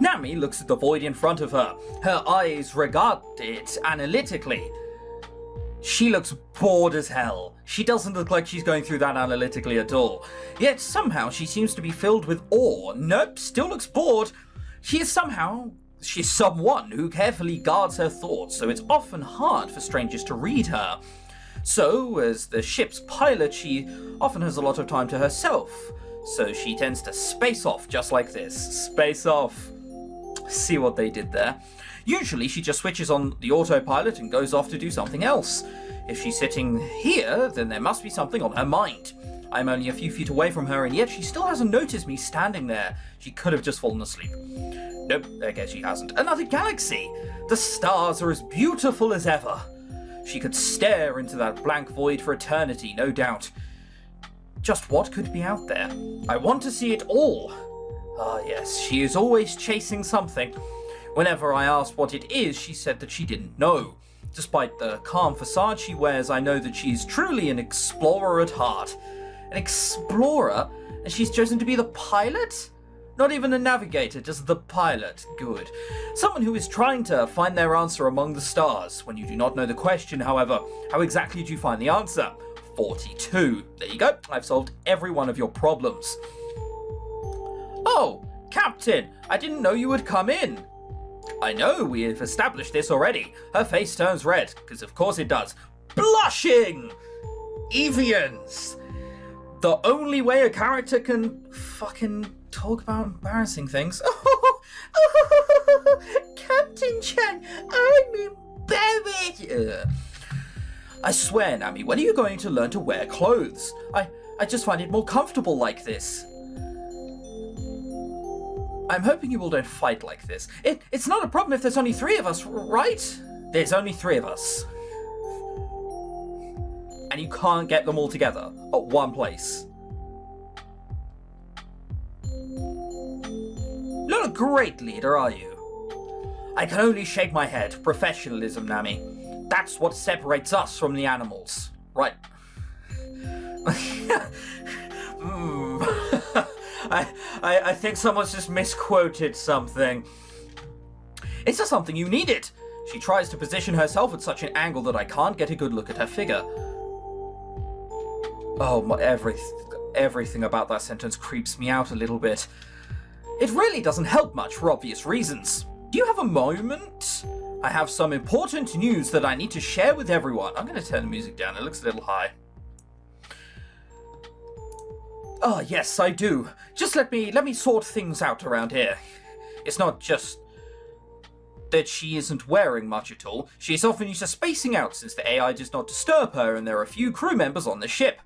Nami looks at the void in front of her. Her eyes regard it analytically. She looks bored as hell. She doesn't look like she's going through that analytically at all. Yet somehow she seems to be filled with awe. Nope, still looks bored. She's someone who carefully guards her thoughts, so it's often hard for strangers to read her. So, as the ship's pilot, she often has a lot of time to herself. So she tends to space off just like this. Space off. See what they did there? Usually she just switches on the autopilot and goes off to do something else. If she's sitting here, then there must be something on her mind. I'm only a few feet away from her, and yet she still hasn't noticed me standing there. She could have just fallen asleep. Nope, I guess she hasn't. Another galaxy! The stars are as beautiful as ever. She could stare into that blank void for eternity, no doubt. Just what could be out there? I want to see it all. Ah yes, she is always chasing something. Whenever I asked what it is, she said that she didn't know. Despite the calm facade she wears, I know that she is truly an explorer at heart. An explorer? And she's chosen to be the pilot? Not even a navigator, just the pilot. Good. Someone who is trying to find their answer among the stars. When you do not know the question, however, how exactly do you find the answer? 42. There you go. I've solved every one of your problems. Oh, Captain, I didn't know you would come in. I know, we have established this already. Her face turns red, because of course it does. Blushing! Evians! The only way a character can fucking talk about embarrassing things. Captain Chan, I'm embarrassed. I swear, Nami, when are you going to learn to wear clothes? I just find it more comfortable like this. I'm hoping you all don't fight like this. It's not a problem if there's only 3 of us, right? There's only 3 of us. And you can't get them all together at one place. Not a great leader, are you? I can only shake my head. Professionalism, Nami. That's what separates us from the animals. Right. I think someone's just misquoted something. Is there something you needed? She tries to position herself at such an angle that I can't get a good look at her figure. Oh, everything about that sentence creeps me out a little bit. It really doesn't help much for obvious reasons. Do you have a moment? I have some important news that I need to share with everyone. I'm going to turn the music down. It looks a little high. Oh, yes, I do. Just let me sort things out around here. It's not just that she isn't wearing much at all. She's often used to spacing out since the AI does not disturb her and there are a few crew members on the ship.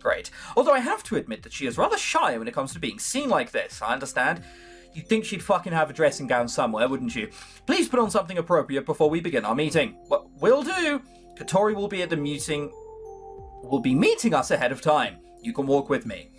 Great. Although I have to admit that she is rather shy when it comes to being seen like this. I understand. You'd think she'd fucking have a dressing gown somewhere, wouldn't you? Please put on something appropriate before we begin our meeting. Well, will do. Katori will be at the meeting. Will be meeting us ahead of time. You can walk with me.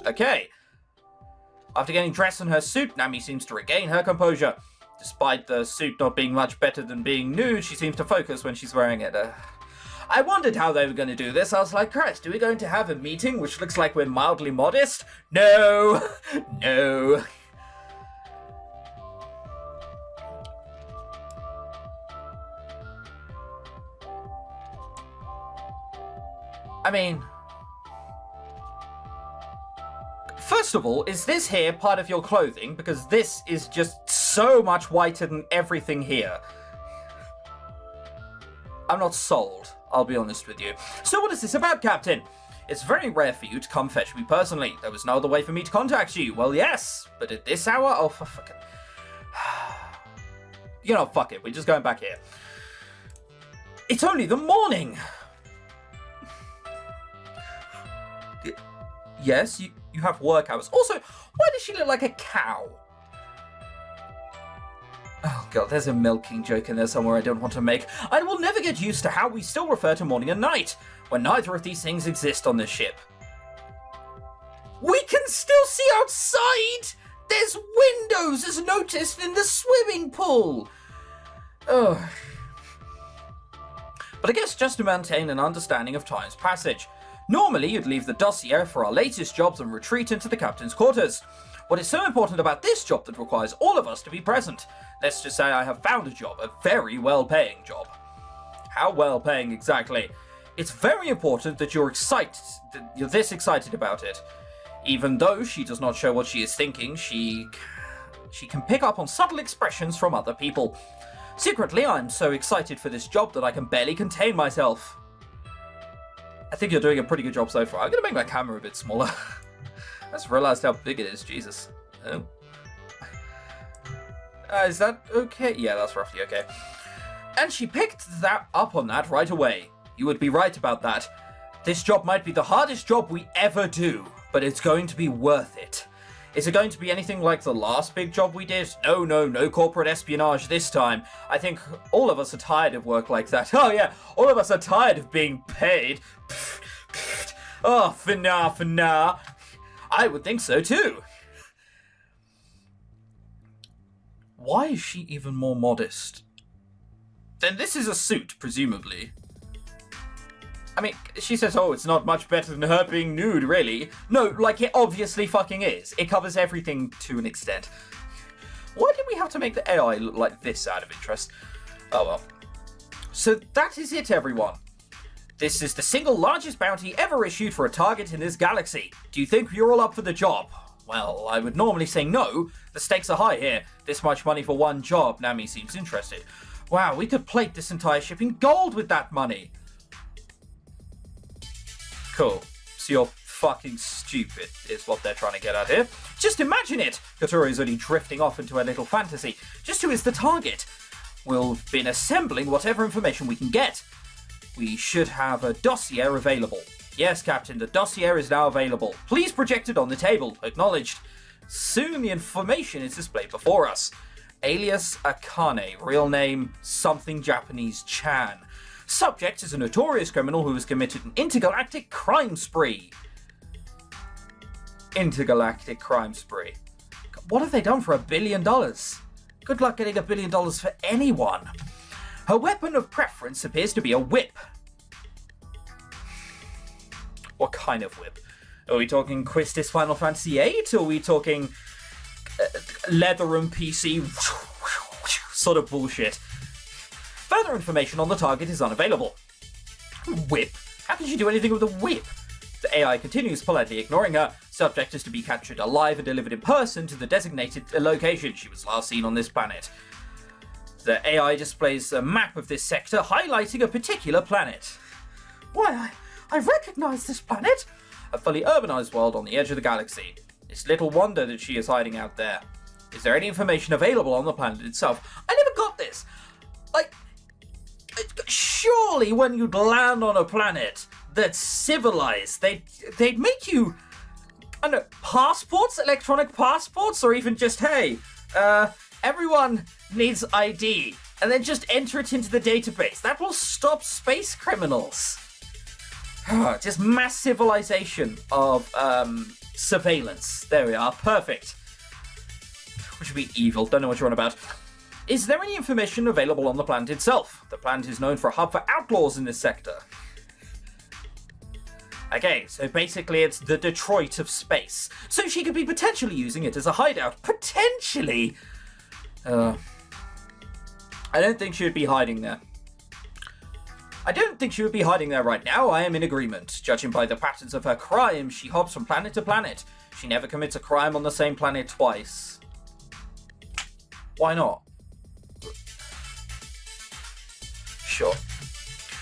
Okay. After getting dressed in her suit, Nami seems to regain her composure. Despite the suit not being much better than being nude, she seems to focus when she's wearing it. I wondered how they were going to do this. I was like, Christ, are we going to have a meeting which looks like we're mildly modest? No. No. I mean, first of all, is this here part of your clothing? Because this is just so much whiter than everything here. I'm not sold, I'll be honest with you. So what is this about, Captain? It's very rare for you to come fetch me personally. There was no other way for me to contact you. Well, yes, but at this hour, oh, for fucking... You know, fuck it, we're just going back here. It's only the morning! Yes, you have work hours. Also, why does she look like a cow? Oh god, there's a milking joke in there somewhere I don't want to make. I will never get used to how we still refer to morning and night, when neither of these things exist on this ship. We can still see outside! There's windows as noticed in the swimming pool! Oh. But I guess just to maintain an understanding of time's passage. Normally, you'd leave the dossier for our latest jobs and retreat into the captain's quarters. What is so important about this job that requires all of us to be present? Let's just say I have found a job, a very well-paying job. How well-paying exactly? It's very important that you're this excited about it. Even though she does not show what she is thinking, she can pick up on subtle expressions from other people. Secretly, I'm so excited for this job that I can barely contain myself. I think you're doing a pretty good job so far. I'm going to make my camera a bit smaller. I just realized how big it is. Jesus. Oh. Is that okay? Yeah, that's roughly okay. And she picked that up on that right away. You would be right about that. This job might be the hardest job we ever do, but it's going to be worth it. Is it going to be anything like the last big job we did? No corporate espionage this time. I think all of us are tired of work like that. Oh yeah, all of us are tired of being paid. Oh, for nah. I would think so too. Why is she even more modest? Then this is a suit, presumably. I mean, she says, oh, it's not much better than her being nude, really. No, like it obviously fucking is. It covers everything to an extent. Why did we have to make the AI look like this out of interest? Oh well. So that is it, everyone. This is the single largest bounty ever issued for a target in this galaxy. Do you think you're all up for the job? Well, I would normally say no. The stakes are high here. This much money for one job. Nami seems interested. Wow, we could plate this entire ship in gold with that money. Cool. So you're fucking stupid, is what they're trying to get at here. Just imagine it! Kotori is only drifting off into a little fantasy. Just who is the target? We've been assembling whatever information we can get. We should have a dossier available. Yes, Captain, the dossier is now available. Please project it on the table. Acknowledged. Soon the information is displayed before us. Alias Akane, real name something Japanese Chan. Subject is a notorious criminal who has committed an intergalactic crime spree. Intergalactic crime spree. What have they done for $1 billion? Good luck getting $1 billion for anyone. Her weapon of preference appears to be a whip. What kind of whip? Are we talking Quistis Final Fantasy VIII? Or are we talking leather and PC sort of bullshit? Further information on the target is unavailable. Whip? How can she do anything with a whip? The AI continues, politely ignoring her. Subject is to be captured alive and delivered in person to the designated location. She was last seen on this planet. The AI displays a map of this sector, highlighting a particular planet. Why, I recognize this planet! A fully urbanized world on the edge of the galaxy. It's little wonder that she is hiding out there. Is there any information available on the planet itself? I never got this! Like, surely when you'd land on a planet that's civilized, they'd make you, I don't know, passports, electronic passports, or even just, hey, everyone needs ID, and then just enter it into the database. That will stop space criminals. Just mass civilization of surveillance. There we are, perfect. Which would be evil, don't know what you're on about. Is there any information available on the planet itself? The planet is known for a hub for outlaws in this sector. Okay, so basically it's the Detroit of space. So she could be potentially using it as a hideout. Potentially! I don't think she would be hiding there. I don't think she would be hiding there right now. I am in agreement. Judging by the patterns of her crimes, she hops from planet to planet. She never commits a crime on the same planet twice. Why not? Sure.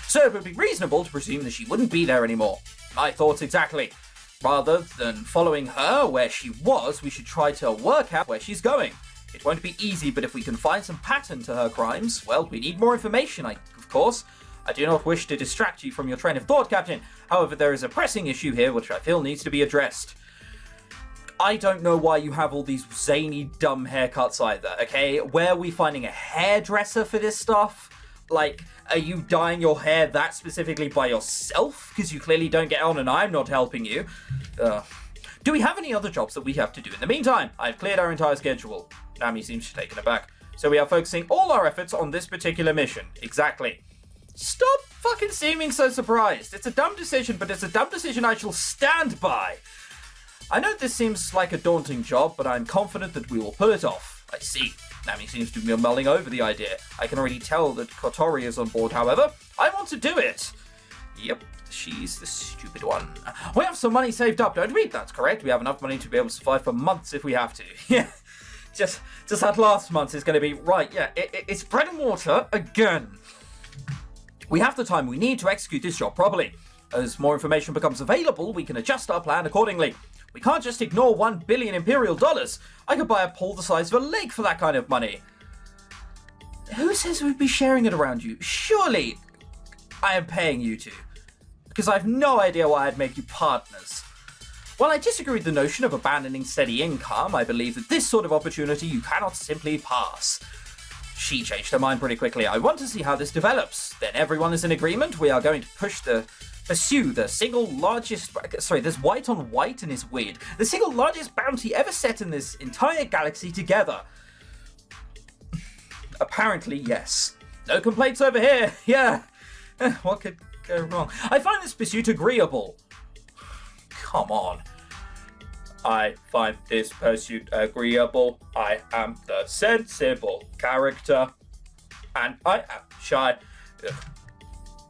So it would be reasonable to presume that she wouldn't be there anymore. My thoughts exactly. Rather than following her where she was, we should try to work out where she's going. It won't be easy, but if we can find some pattern to her crimes, well, we need more information, of course. I do not wish to distract you from your train of thought, Captain. However, there is a pressing issue here which I feel needs to be addressed. I don't know why you have all these zany, dumb haircuts either, okay? Where are we finding a hairdresser for this stuff? Like, are you dyeing your hair that specifically by yourself? Because you clearly don't get on and I'm not helping you. Do we have any other jobs that we have to do in the meantime? I've cleared our entire schedule. Nami seems taken aback. So we are focusing all our efforts on this particular mission. Exactly. Stop fucking seeming so surprised. It's a dumb decision, but it's a dumb decision I shall stand by. I know this seems like a daunting job, but I'm confident that we will pull it off. I see. Nami seems to be mulling over the idea. I can already tell that Kotori is on board, however. I want to do it. Yep, she's the stupid one. We have some money saved up, don't we? That's correct. We have enough money to be able to survive for months if we have to. Yeah, just that last month is going to be right. Yeah, it's bread and water again. We have the time we need to execute this job properly. As more information becomes available, we can adjust our plan accordingly. We can't just ignore 1 billion Imperial dollars. I could buy a pool the size of a lake for that kind of money. Who says we'd be sharing it around you? Surely I am paying you to. Because I have no idea why I'd make you partners. While I disagree with the notion of abandoning steady income, I believe that this sort of opportunity you cannot simply pass. She changed her mind pretty quickly. I want to see how this develops. Then everyone is in agreement. We are going to pursue the single largest... Sorry, there's white on white and it's weird. The single largest bounty ever set in this entire galaxy together. Apparently, yes. No complaints over here. Yeah. What could go wrong? I find this pursuit agreeable. Come on. I find this pursuit agreeable. I am the sensible character. And I am shy. Ugh.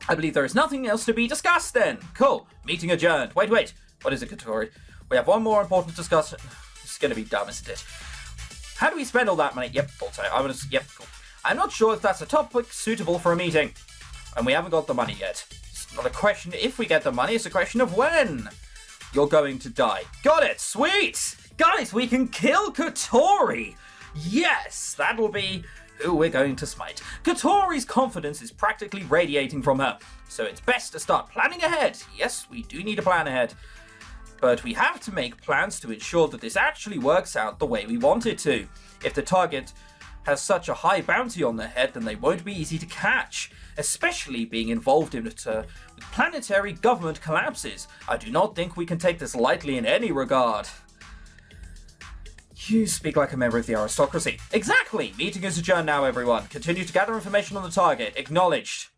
I believe there is nothing else to be discussed then. Cool. Meeting adjourned. Wait. What is it, Kotori? We have one more important discussion. This is going to be dumb, isn't it? How do we spend all that money? Yep, also. Yep, cool. I'm not sure if that's a topic suitable for a meeting. And we haven't got the money yet. It's not a question if we get the money, it's a question of when. You're going to die. Got it. Sweet. Guys, we can kill Kotori. Yes, that'll be who we're going to smite. Kotori's confidence is practically radiating from her, so it's best to start planning ahead. Yes, we do need to plan ahead. But we have to make plans to ensure that this actually works out the way we want it to. If the target has such a high bounty on their head, then they won't be easy to catch, especially being involved in it with planetary government collapses. I do not think we can take this lightly in any regard. You speak like a member of the aristocracy. Exactly! Meeting is adjourned now, everyone. Continue to gather information on the target. Acknowledged.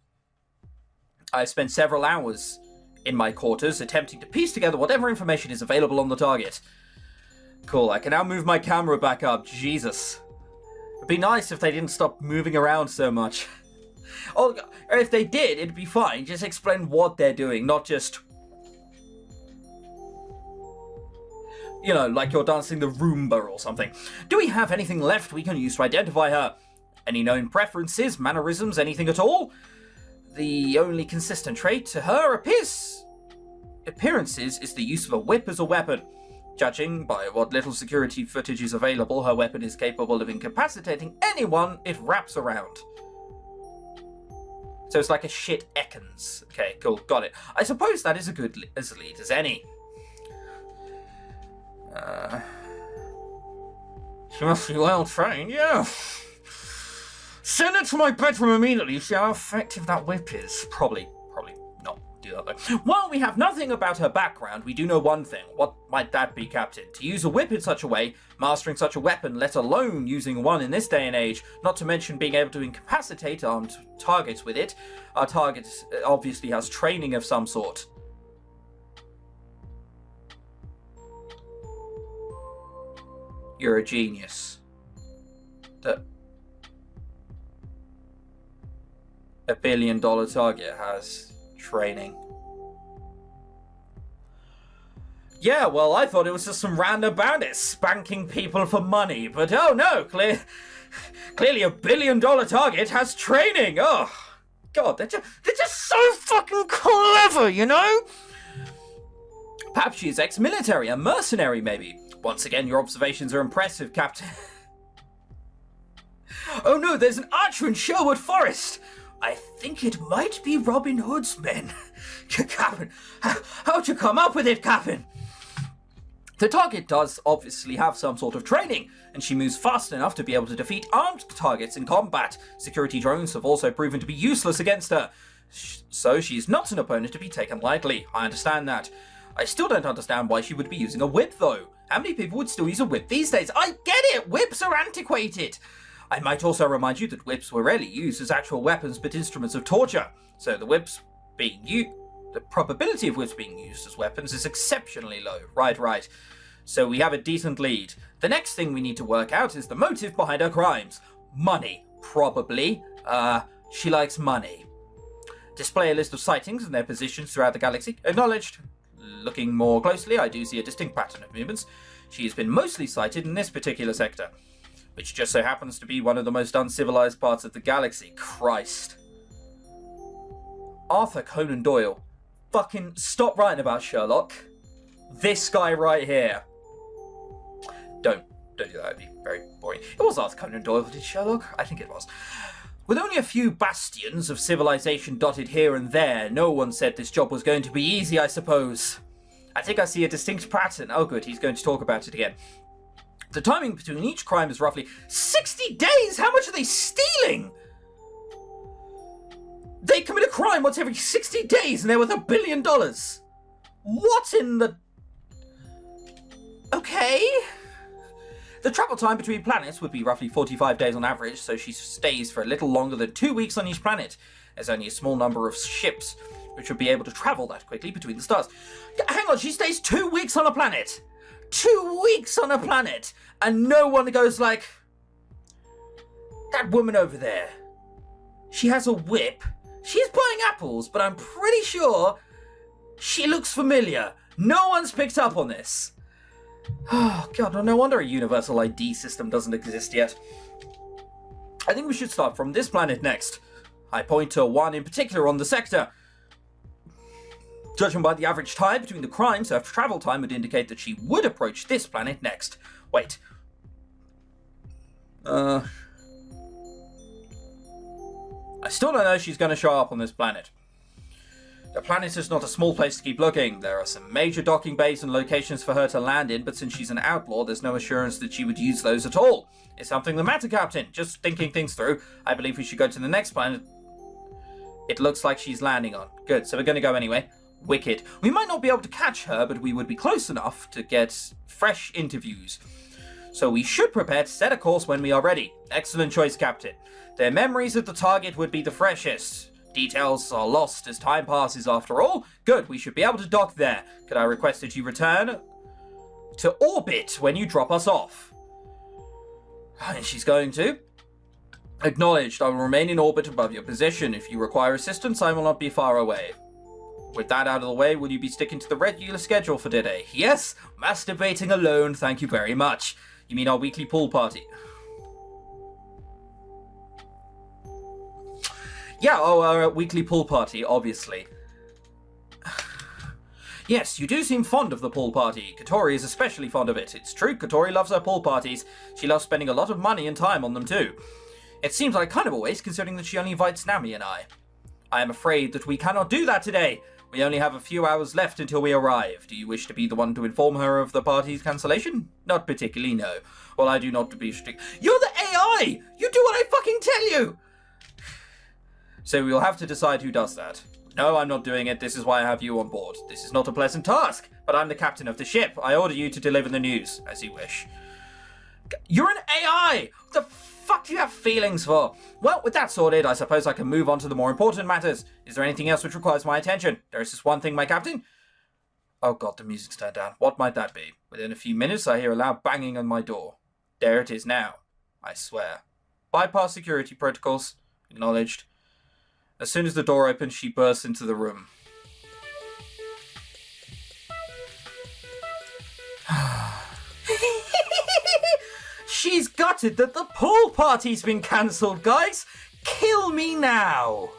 I've spent several hours in my quarters attempting to piece together whatever information is available on the target. Cool, I can now move my camera back up. Jesus. It'd be nice if they didn't stop moving around so much. Or if they did, it'd be fine. Just explain what they're doing, not just... You know, like you're dancing the Roomba or something. Do we have anything left we can use to identify her? Any known preferences, mannerisms, anything at all? The only consistent trait to her appearances is the use of a whip as a weapon. Judging by what little security footage is available, her weapon is capable of incapacitating anyone it wraps around. So it's like a shit Ekans. Okay, cool, got it. I suppose that is as lead as any. She must be well trained, yeah. Send it to my bedroom immediately, see how effective that whip is. Probably not do that though. While we have nothing about her background, we do know one thing. What might that be, Captain? To use a whip in such a way, mastering such a weapon, let alone using one in this day and age, not to mention being able to incapacitate armed targets with it, our target obviously has training of some sort. You're a genius. A $1 billion target has training. Yeah, well, I thought it was just some random bandits spanking people for money, but oh no, clearly a $1 billion target has training. Oh, God, they're just so fucking clever, you know? Perhaps she's ex-military, a mercenary maybe. Once again, your observations are impressive, Captain. Oh no, there's an archer in Sherwood Forest. I think it might be Robin Hood's men. Captain, how'd you come up with it, Captain? The target does obviously have some sort of training, and she moves fast enough to be able to defeat armed targets in combat. Security drones have also proven to be useless against her, so she's not an opponent to be taken lightly. I understand that. I still don't understand why she would be using a whip, though. How many people would still use a whip these days? I get it! Whips are antiquated! I might also remind you that whips were rarely used as actual weapons but instruments of torture, so the probability of whips being used as weapons is exceptionally low. Right. So we have a decent lead. The next thing we need to work out is the motive behind her crimes. Money, probably. She likes money. Display a list of sightings and their positions throughout the galaxy. Acknowledged. Looking more closely, I do see a distinct pattern of movements. She has been mostly sighted in this particular sector, which just so happens to be one of the most uncivilized parts of the galaxy. Christ. Arthur Conan Doyle. Fucking stop writing about Sherlock. This guy right here. Don't do that, it'd be very boring. It was Arthur Conan Doyle who did Sherlock? I think it was. With only a few bastions of civilization dotted here and there, no one said this job was going to be easy, I suppose. I think I see a distinct pattern. Oh good, he's going to talk about it again. The timing between each crime is roughly 60 days! How much are they stealing? They commit a crime once every 60 days and they're worth $1 billion. What in the... Okay. The travel time between planets would be roughly 45 days on average, so she stays for a little longer than 2 weeks on each planet. There's only a small number of ships which would be able to travel that quickly between the stars. Hang on, she stays 2 weeks on a planet! 2 weeks on a planet! And no one goes like... That woman over there. She has a whip. She's buying apples, but I'm pretty sure she looks familiar. No one's picked up on this. Oh, God, no wonder a universal ID system doesn't exist yet. I think we should start from this planet next. I point to one in particular on the sector. Judging by the average time between the crimes, her travel time would indicate that she would approach this planet next. Wait. I still don't know if she's going to show up on this planet. The planet is not a small place to keep looking. There are some major docking bays and locations for her to land in, but since she's an outlaw, there's no assurance that she would use those at all. Is something the matter, Captain? Just thinking things through. I believe we should go to the next planet. It looks like she's landing on. Good, so we're going to go anyway. Wicked. We might not be able to catch her, but we would be close enough to get fresh interviews. So we should prepare to set a course when we are ready. Excellent choice, Captain. Their memories of the target would be the freshest. Details are lost as time passes after all. Good, we should be able to dock there. Could I request that you return to orbit when you drop us off? And she's going to. Acknowledged. I will remain in orbit above your position. If you require assistance, I will not be far away. With that out of the way, will you be sticking to the regular schedule for today? Yes, masturbating alone, thank you very much. You mean our weekly pool party? Yeah, our weekly pool party, obviously. Yes, you do seem fond of the pool party. Katori is especially fond of it. It's true, Katori loves her pool parties. She loves spending a lot of money and time on them too. It seems like kind of a waste considering that she only invites Nami and I. I am afraid that we cannot do that today. We only have a few hours left until we arrive. Do you wish to be the one to inform her of the party's cancellation? Not particularly, no. Well, I do not to be strict. You're the AI! You do what I fucking tell you! So we'll have to decide who does that. No, I'm not doing it. This is why I have you on board. This is not a pleasant task, but I'm the captain of the ship. I order you to deliver the news, as you wish. You're an AI! What the fuck do you have feelings for? Well, with that sorted, I suppose I can move on to the more important matters. Is there anything else which requires my attention? There is just one thing, my captain. Oh god, the music's turned down. What might that be? Within a few minutes, I hear a loud banging on my door. There it is now. I swear. Bypass security protocols. Acknowledged. As soon as the door opens, she bursts into the room. She's gutted that the pool party's been cancelled, guys! Kill me now!